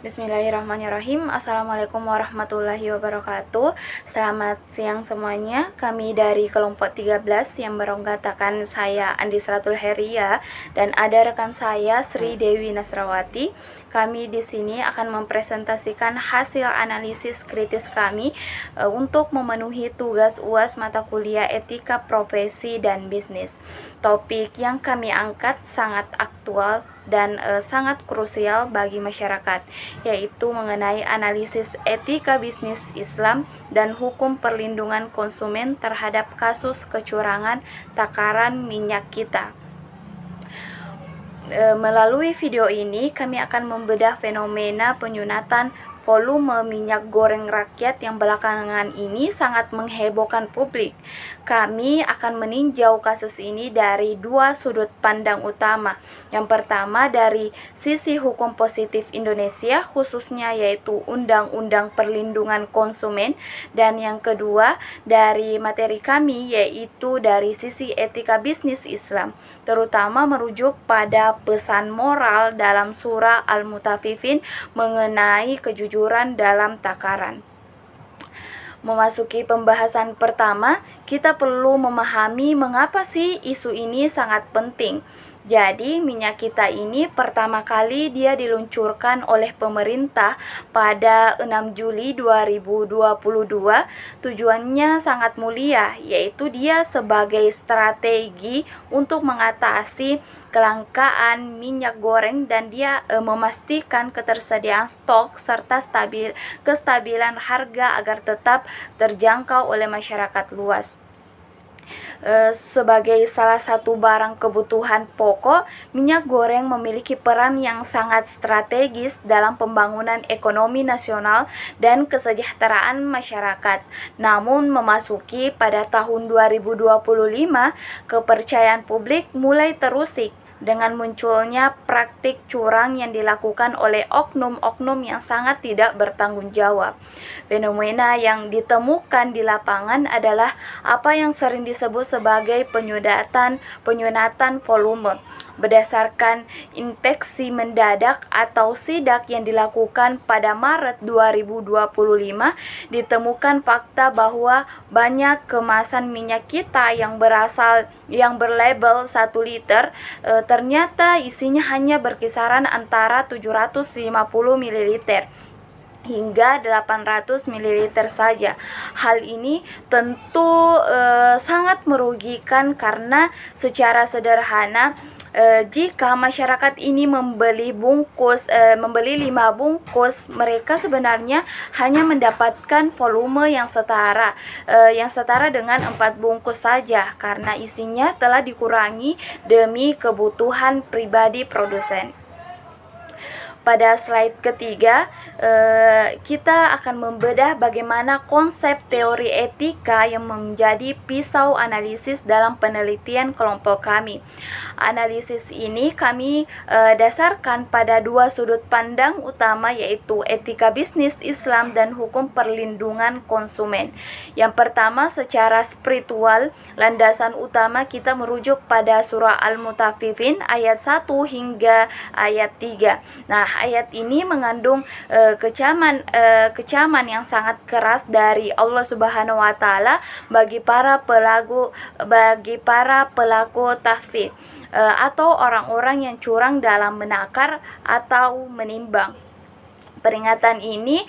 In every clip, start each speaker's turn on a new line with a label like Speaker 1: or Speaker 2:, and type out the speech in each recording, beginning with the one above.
Speaker 1: Bismillahirrahmanirrahim. Assalamualaikum warahmatullahi wabarakatuh. Selamat siang semuanya. Kami dari kelompok 13 yang beranggotakan saya Andi Sratul Heria dan ada rekan saya Sri Dewi Nasrawati. Kami di sini akan mempresentasikan hasil analisis kritis kami untuk memenuhi tugas UAS mata kuliah Etika Profesi dan Bisnis. Topik yang kami angkat sangat aktual dan sangat krusial bagi masyarakat, yaitu mengenai analisis etika bisnis Islam dan hukum perlindungan konsumen terhadap kasus kecurangan takaran minyak kita. Melalui video ini kami akan membedah fenomena penyunatan volume minyak goreng rakyat yang belakangan ini sangat menghebohkan publik. Kami akan meninjau kasus ini dari dua sudut pandang utama. Yang pertama dari sisi hukum positif Indonesia, khususnya yaitu Undang-Undang Perlindungan Konsumen, dan yang kedua dari materi kami yaitu dari sisi etika bisnis Islam, terutama merujuk pada pesan moral dalam surah Al-Mutaffifin mengenai kejujuran dalam takaran. Memasuki pembahasan pertama, kita perlu memahami mengapa sih isu ini sangat penting. Jadi, minyak kita ini pertama kali dia diluncurkan oleh pemerintah pada 6 Juli 2022. Tujuannya sangat mulia, yaitu dia sebagai strategi untuk mengatasi kelangkaan minyak goreng dan dia memastikan ketersediaan stok serta kestabilan harga agar tetap terjangkau oleh masyarakat luas. Sebagai salah satu barang kebutuhan pokok, minyak goreng memiliki peran yang sangat strategis dalam pembangunan ekonomi nasional dan kesejahteraan masyarakat. Namun memasuki pada tahun 2025, kepercayaan publik mulai terusik dengan munculnya praktik curang yang dilakukan oleh oknum-oknum yang sangat tidak bertanggung jawab. Fenomena yang ditemukan di lapangan adalah apa yang sering disebut sebagai penyunatan volume. Berdasarkan inspeksi mendadak atau sidak yang dilakukan pada Maret 2025, ditemukan fakta bahwa banyak kemasan minyak kita yang berlabel 1 liter ternyata isinya hanya berkisaran antara 750 ml hingga 800 ml saja. Hal ini tentu sangat merugikan karena secara sederhana jika masyarakat ini membeli 5 bungkus, mereka sebenarnya hanya mendapatkan volume yang setara dengan 4 bungkus saja karena isinya telah dikurangi demi kebutuhan pribadi produsen. Pada slide ketiga, kita akan membedah bagaimana konsep teori etika yang menjadi pisau analisis dalam penelitian kelompok kami. Analisis ini kami dasarkan pada dua sudut pandang utama, yaitu etika bisnis Islam dan hukum perlindungan konsumen. Yang pertama, secara spiritual, landasan utama kita merujuk pada surah Al-Mutaffifin ayat 1 hingga ayat 3. Nah, ayat ini mengandung kecaman yang sangat keras dari Allah Subhanahu wa taala bagi para pelaku tahfidz atau orang-orang yang curang dalam menakar atau menimbang. Peringatan ini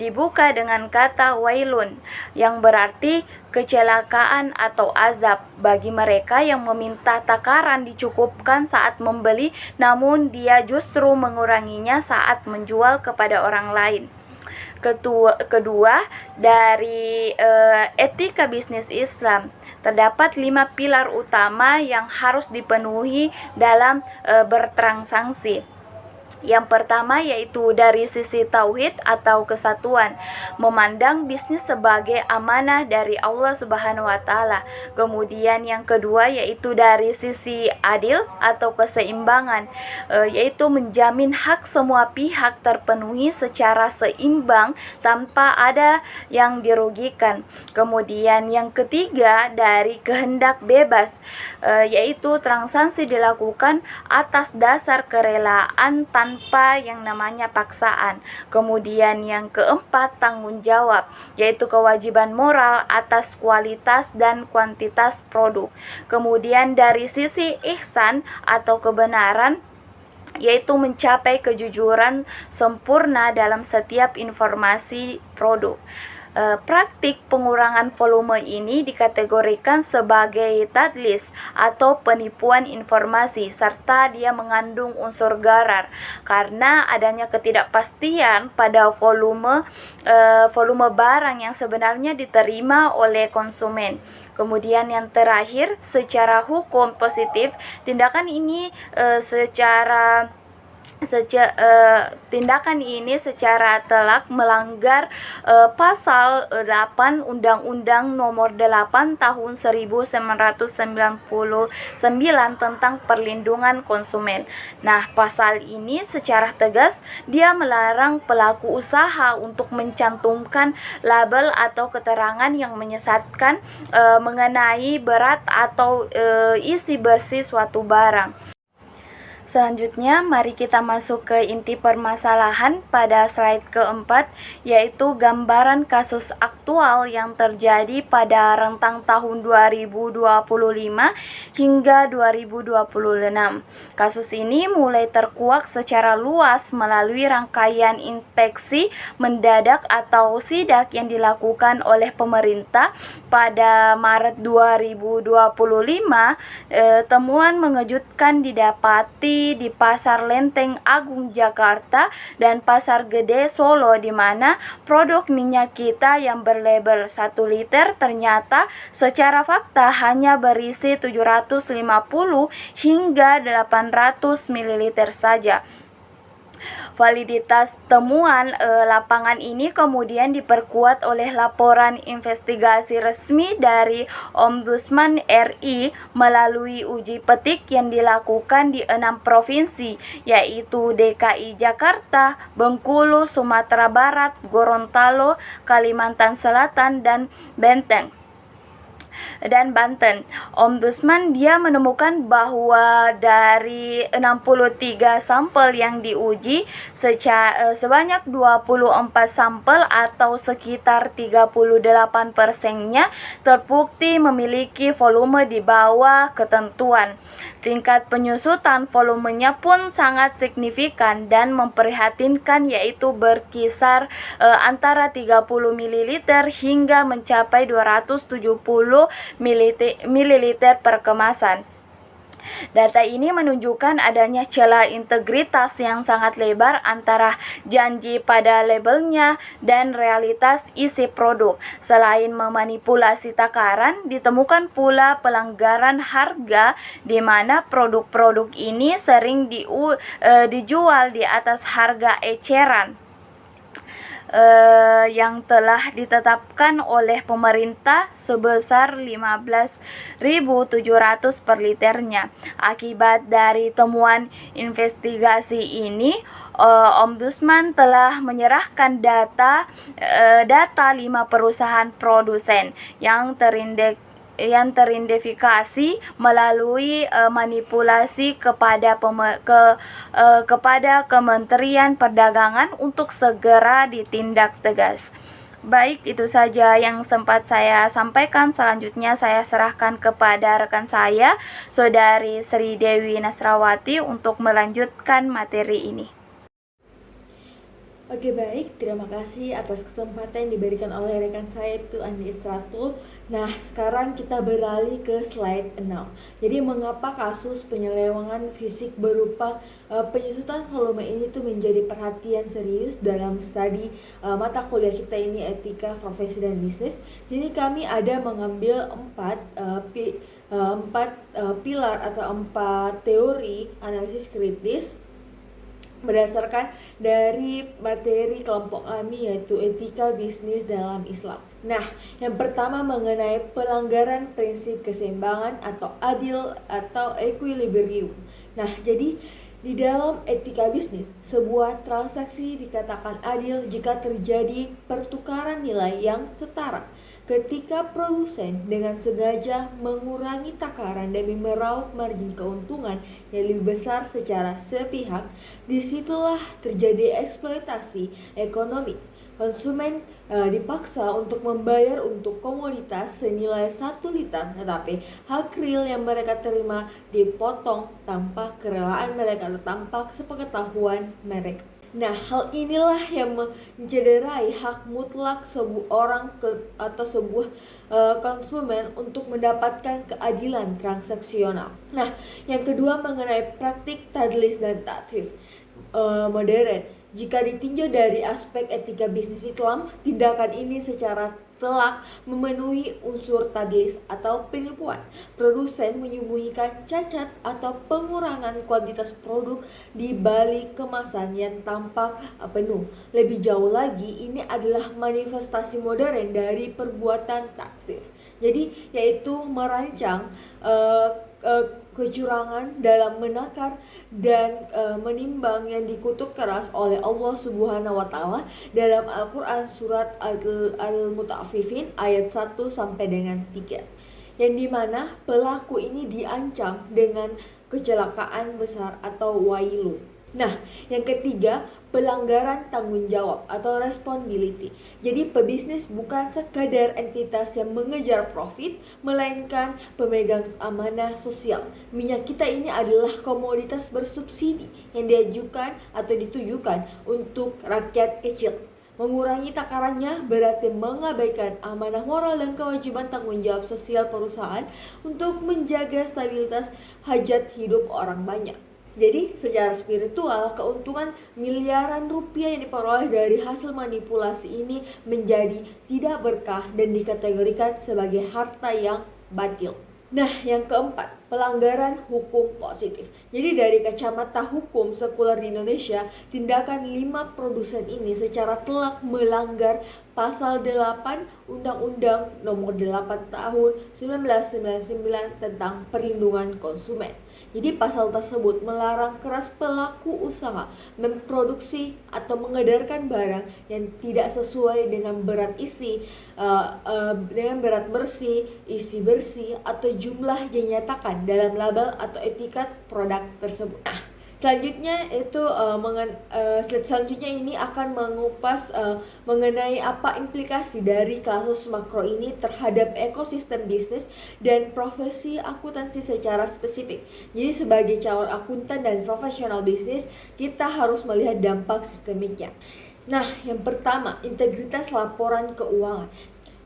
Speaker 1: dibuka dengan kata wailun, yang berarti kecelakaan atau azab bagi mereka yang meminta takaran dicukupkan saat membeli, namun dia justru menguranginya saat menjual kepada orang lain. Kedua, dari etika bisnis Islam, terdapat 5 pilar utama yang harus dipenuhi dalam bertransaksi. Yang pertama yaitu dari sisi tauhid atau kesatuan, memandang bisnis sebagai amanah dari Allah Subhanahu wa taala. Kemudian yang kedua yaitu dari sisi adil atau keseimbangan, yaitu menjamin hak semua pihak terpenuhi secara seimbang tanpa ada yang dirugikan. Kemudian yang ketiga dari kehendak bebas, yaitu transaksi dilakukan atas dasar kerelaan tanpa yang namanya paksaan. Kemudian yang keempat, tanggung jawab, yaitu kewajiban moral atas kualitas dan kuantitas produk. Kemudian dari sisi ihsan atau kebenaran, yaitu mencapai kejujuran sempurna dalam setiap informasi produk. Praktik pengurangan volume ini dikategorikan sebagai tadlis atau penipuan informasi, serta dia mengandung unsur gharar karena adanya ketidakpastian pada volume barang yang sebenarnya diterima oleh konsumen. Kemudian yang terakhir, secara hukum positif, tindakan ini secara telak melanggar pasal 8 Undang-Undang Nomor 8 Tahun 1999 tentang perlindungan konsumen. Nah, pasal ini secara tegas dia melarang pelaku usaha untuk mencantumkan label atau keterangan yang menyesatkan mengenai berat atau isi bersih suatu barang. Selanjutnya, mari kita masuk ke inti permasalahan pada slide keempat, yaitu gambaran kasus aktual yang terjadi pada rentang tahun 2025 hingga 2026. Kasus ini mulai terkuak secara luas melalui rangkaian inspeksi mendadak atau sidak yang dilakukan oleh pemerintah pada Maret 2025. Temuan mengejutkan didapati di Pasar Lenteng Agung Jakarta dan Pasar Gede Solo, di mana produk minyak kita yang berlabel 1 liter ternyata secara fakta hanya berisi 750 hingga 800 ml saja. Validitas temuan lapangan ini kemudian diperkuat oleh laporan investigasi resmi dari Ombudsman RI melalui uji petik yang dilakukan di 6 provinsi, yaitu DKI Jakarta, Bengkulu, Sumatera Barat, Gorontalo, Kalimantan Selatan, dan Banten. Ombudsman dia menemukan bahwa dari 63 sampel yang diuji, sebanyak 24 sampel atau sekitar 38%-nya terbukti memiliki volume di bawah ketentuan. Tingkat penyusutan volumenya pun sangat signifikan dan memprihatinkan, yaitu berkisar antara 30 ml hingga mencapai 270 ml per kemasan. Data ini menunjukkan adanya celah integritas yang sangat lebar antara janji pada labelnya dan realitas isi produk. Selain memanipulasi takaran, ditemukan pula pelanggaran harga di mana produk-produk ini sering dijual di atas harga eceran yang telah ditetapkan oleh pemerintah sebesar 15.700 per liternya. Akibat dari temuan investigasi ini, Ombudsman telah menyerahkan data 5 perusahaan produsen yang teridentifikasi melalui manipulasi kepada Kementerian Perdagangan untuk segera ditindak tegas. Baik, itu saja yang sempat saya sampaikan. Selanjutnya saya serahkan kepada rekan saya, Saudari Sri Dewi Nasrawati, untuk melanjutkan materi ini.
Speaker 2: Oke, baik, terima kasih atas kesempatan yang diberikan oleh rekan saya itu Andi Istratul. Nah, sekarang kita beralih ke slide 6. Jadi mengapa kasus penyelewengan fisik berupa penyusutan volume ini tuh menjadi perhatian serius dalam studi mata kuliah kita ini, etika profesi dan bisnis. Jadi kami ada mengambil empat pilar atau 4 teori analisis kritis berdasarkan dari materi kelompok kami, yaitu etika bisnis dalam Islam. Nah, yang pertama mengenai pelanggaran prinsip keseimbangan atau adil atau equilibrium. Nah, jadi di dalam etika bisnis, sebuah transaksi dikatakan adil jika terjadi pertukaran nilai yang setara. Ketika produsen dengan sengaja mengurangi takaran demi meraup margin keuntungan yang lebih besar secara sepihak, disitulah terjadi eksploitasi ekonomi. Konsumen dipaksa untuk membayar untuk komoditas senilai 1 liter, tetapi hak real yang mereka terima dipotong tanpa kerelaan mereka atau tanpa sepengetahuan mereka. Nah, hal inilah yang mencederai hak mutlak seorang atau sebuah konsumen untuk mendapatkan keadilan transaksional. Nah, yang kedua mengenai praktik tadlis dan tatwif modern. Jika ditinjau dari aspek etika bisnis Islam, tindakan ini secara telak memenuhi unsur tadlis atau penipuan. Produsen menyembunyikan cacat atau pengurangan kuantitas produk di balik kemasan yang tampak penuh. Lebih jauh lagi, ini adalah manifestasi modern dari perbuatan taksif. Jadi, yaitu merancang kecurangan dalam menakar dan menimbang yang dikutuk keras oleh Allah Subhanahu wa taala dalam Al-Qur'an surat Al-Mutaffifin ayat 1 sampai dengan 3. Yang dimana pelaku ini diancam dengan kecelakaan besar atau wailun. Nah, yang ketiga, pelanggaran tanggung jawab atau responsibility. Jadi pebisnis bukan sekadar entitas yang mengejar profit, melainkan pemegang amanah sosial. Minyak kita ini adalah komoditas bersubsidi yang diajukan atau ditujukan untuk rakyat kecil. Mengurangi takarannya berarti mengabaikan amanah moral dan kewajiban tanggung jawab sosial perusahaan untuk menjaga stabilitas hajat hidup orang banyak. Jadi secara spiritual, keuntungan miliaran rupiah yang diperoleh dari hasil manipulasi ini menjadi tidak berkah dan dikategorikan sebagai harta yang batil. Nah, yang keempat, pelanggaran hukum positif. Jadi dari kacamata hukum sekuler di Indonesia, tindakan 5 produsen ini secara telak melanggar Pasal 8 Undang-Undang Nomor 8 Tahun 1999 tentang Perlindungan Konsumen. Jadi pasal tersebut melarang keras pelaku usaha memproduksi atau mengedarkan barang yang tidak sesuai dengan berat bersih, isi bersih atau jumlah yang dinyatakan dalam label atau etiket produk tersebut. Nah, selanjutnya slide selanjutnya ini akan mengupas mengenai apa implikasi dari kasus makro ini terhadap ekosistem bisnis dan profesi akuntansi secara spesifik. Jadi sebagai calon akuntan dan profesional bisnis, kita harus melihat dampak sistemiknya. Nah, yang pertama, integritas laporan keuangan.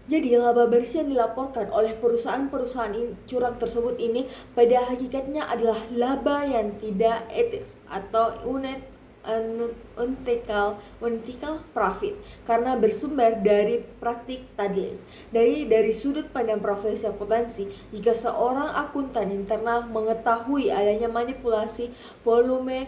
Speaker 2: Jadi laba bersih yang dilaporkan oleh perusahaan-perusahaan curang tersebut ini pada hakikatnya adalah laba yang tidak etis atau unethical profit karena bersumber dari praktik tadlis. Dari sudut pandang profesi akuntansi, jika seorang akuntan internal mengetahui adanya manipulasi volume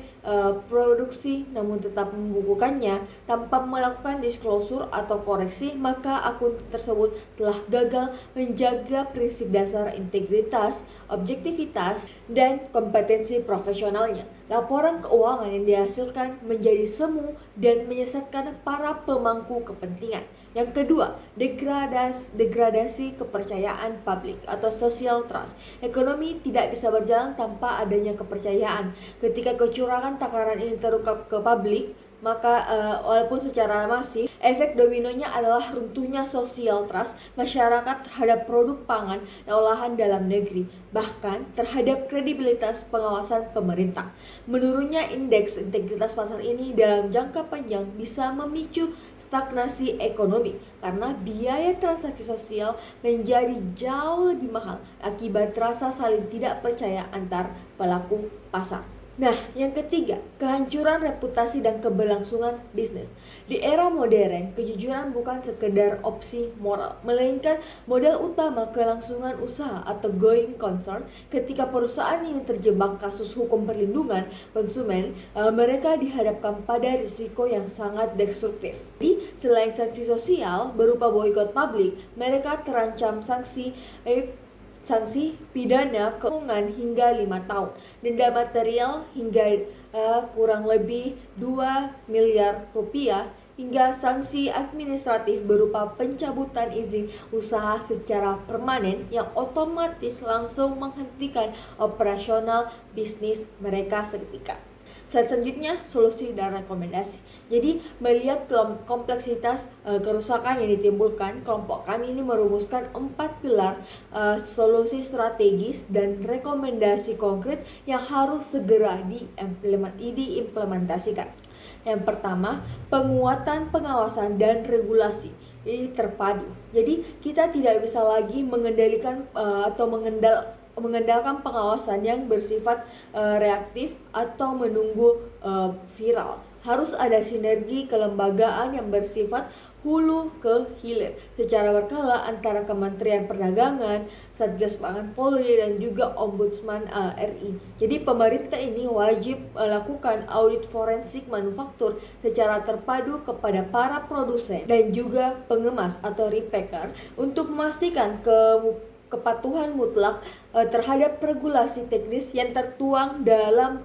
Speaker 2: produksi namun tetap membukukannya tanpa melakukan disclosure atau koreksi, maka akun tersebut telah gagal menjaga prinsip dasar integritas, objektivitas, dan kompetensi profesionalnya. Laporan keuangan yang dihasilkan menjadi semu dan menyesatkan para pemangku kepentingan. Yang kedua, degradasi kepercayaan publik atau social trust. Ekonomi tidak bisa berjalan tanpa adanya kepercayaan. Ketika kecurangan takaran ini terungkap ke publik, maka walaupun secara masif, efek dominonya adalah runtuhnya social trust masyarakat terhadap produk pangan dan olahan dalam negeri, bahkan terhadap kredibilitas pengawasan pemerintah. Menurunnya indeks integritas pasar ini dalam jangka panjang bisa memicu stagnasi ekonomi karena biaya transaksi sosial menjadi jauh lebih mahal akibat rasa saling tidak percaya antar pelaku pasar. Nah, yang ketiga, kehancuran reputasi dan keberlangsungan bisnis. Di era modern, kejujuran bukan sekedar opsi moral, melainkan modal utama kelangsungan usaha atau going concern. Ketika perusahaan ini terjebak kasus hukum perlindungan konsumen, mereka dihadapkan pada risiko yang sangat destruktif. Jadi, selain sanksi sosial berupa boikot publik, mereka terancam sanksi pidana kurungan hingga 5 tahun, denda material hingga kurang lebih 2 miliar rupiah hingga sanksi administratif berupa pencabutan izin usaha secara permanen yang otomatis langsung menghentikan operasional bisnis mereka seketika. Slide selanjutnya, solusi dan rekomendasi. Jadi, melihat kompleksitas kerusakan yang ditimbulkan, kelompok kami ini merumuskan 4 pilar solusi strategis dan rekomendasi konkret yang harus segera diimplementasikan. Yang pertama, penguatan pengawasan dan regulasi. Ini terpadu. Jadi, kita tidak bisa lagi mengendalikan atau mengandalkan pengawasan yang bersifat reaktif atau menunggu viral. Harus ada sinergi kelembagaan yang bersifat hulu ke hilir secara berkala antara Kementerian Perdagangan, Satgas Pangan Polri, dan juga Ombudsman RI. Jadi pemerintah ini wajib melakukan audit forensik manufaktur secara terpadu kepada para produsen dan juga pengemas atau repacker untuk memastikan kepatuhan mutlak terhadap regulasi teknis yang tertuang dalam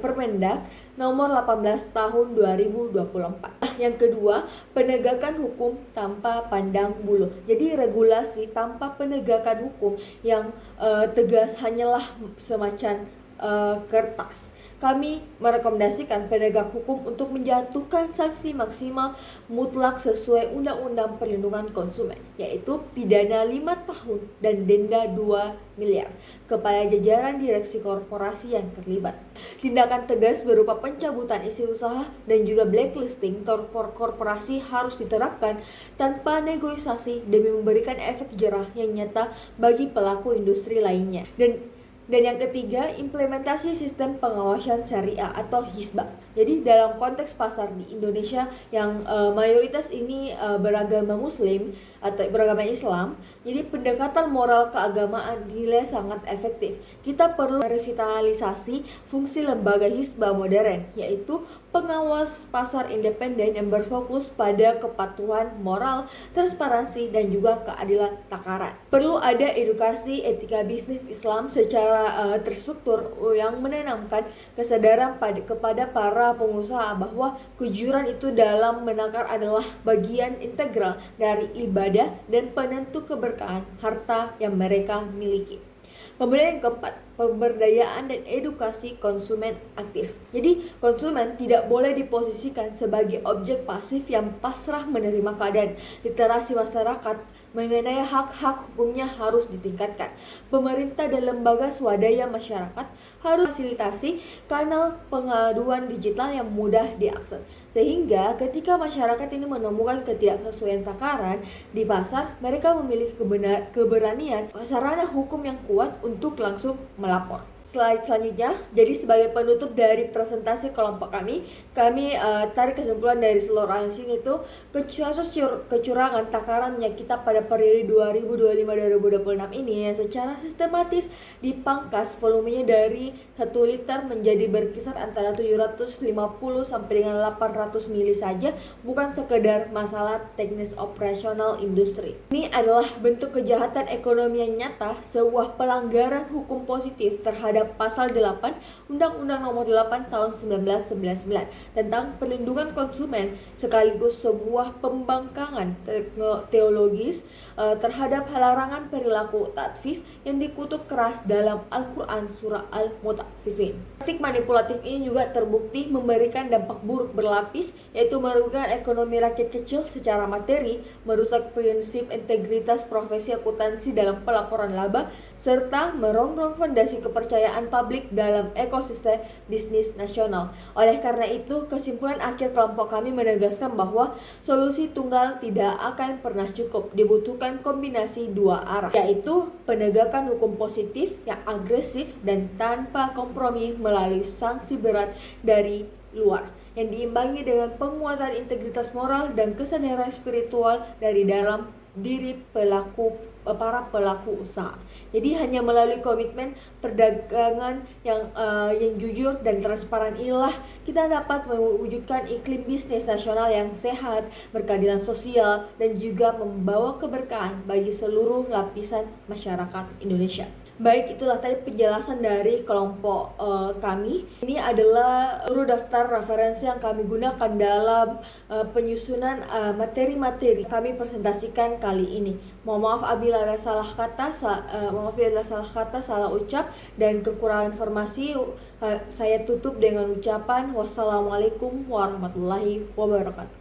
Speaker 2: Permendak nomor 18 tahun 2024. Yang kedua, penegakan hukum tanpa pandang bulu. Jadi regulasi tanpa penegakan hukum yang tegas hanyalah semacam kertas. Kami merekomendasikan penegak hukum untuk menjatuhkan sanksi maksimal mutlak sesuai Undang-Undang Perlindungan Konsumen, yaitu pidana 5 tahun dan denda 2 miliar kepada jajaran direksi korporasi yang terlibat. Tindakan tegas berupa pencabutan izin usaha dan juga blacklisting korporasi harus diterapkan tanpa negosiasi demi memberikan efek jerah yang nyata bagi pelaku industri lainnya. Dan yang ketiga, implementasi sistem pengawasan syariah atau hisbah. Jadi dalam konteks pasar di Indonesia yang mayoritas ini beragama Muslim atau beragama Islam, jadi pendekatan moral keagamaan dinilai sangat efektif. Kita perlu merevitalisasi fungsi lembaga hisbah modern, yaitu pengawas pasar independen yang berfokus pada kepatuhan moral, transparansi, dan juga keadilan takaran. Perlu ada edukasi etika bisnis Islam secara terstruktur yang menanamkan kesadaran kepada para pengusaha bahwa kejujuran itu dalam menakar adalah bagian integral dari ibadah dan penentu keberkahan harta yang mereka miliki. Kemudian yang keempat, pemberdayaan dan edukasi konsumen aktif. Jadi konsumen tidak boleh diposisikan sebagai objek pasif yang pasrah menerima keadaan. Literasi masyarakat mengenai hak-hak hukumnya harus ditingkatkan. Pemerintah dan lembaga swadaya masyarakat harus fasilitasi kanal pengaduan digital yang mudah diakses. Sehingga ketika masyarakat ini menemukan ketidaksesuaian takaran di pasar, mereka memiliki keberanian sarana hukum yang kuat untuk langsung melapor. Slide selanjutnya, jadi sebagai penutup dari presentasi kelompok kami tarik kesimpulan dari seluruh analisis itu kasus kecurangan takaran minyak kita pada periode 2025-2026 ini yang secara sistematis dipangkas volumenya dari 1 liter menjadi berkisar antara 750 sampai dengan 800 mili saja, bukan sekedar masalah teknis operasional industri. Ini adalah bentuk kejahatan ekonomi yang nyata, sebuah pelanggaran hukum positif terhadap Pasal 8 Undang-Undang Nomor 8 Tahun 1999 tentang perlindungan konsumen, sekaligus sebuah pembangkangan teologis terhadap larangan perilaku tatfif yang dikutuk keras dalam Al-Quran Surah Al-Mutaffifin. Praktik manipulatif ini juga terbukti memberikan dampak buruk berlapis, yaitu merugikan ekonomi rakyat kecil secara materi, merusak prinsip integritas profesi akuntansi dalam pelaporan laba, serta merongrong fondasi kepercayaan publik dalam ekosistem bisnis nasional. Oleh karena itu, kesimpulan akhir kelompok kami menegaskan bahwa solusi tunggal tidak akan pernah cukup. Dibutuhkan kombinasi dua arah, yaitu penegakan hukum positif yang agresif dan tanpa kompromi melalui sanksi berat dari luar, yang diimbangi dengan penguatan integritas moral dan kesadaran spiritual dari dalam diri para pelaku usaha. Jadi hanya melalui komitmen perdagangan yang jujur dan transparan inilah kita dapat mewujudkan iklim bisnis nasional yang sehat, berkeadilan sosial, dan juga membawa keberkahan bagi seluruh lapisan masyarakat Indonesia. Baik, itulah tadi penjelasan dari kelompok kami. Ini adalah seluruh daftar referensi yang kami gunakan dalam penyusunan materi-materi kami presentasikan kali ini. Mohon maaf apabila ada salah kata, salah ucap dan kekurangan informasi. Saya tutup dengan ucapan wassalamualaikum warahmatullahi wabarakatuh.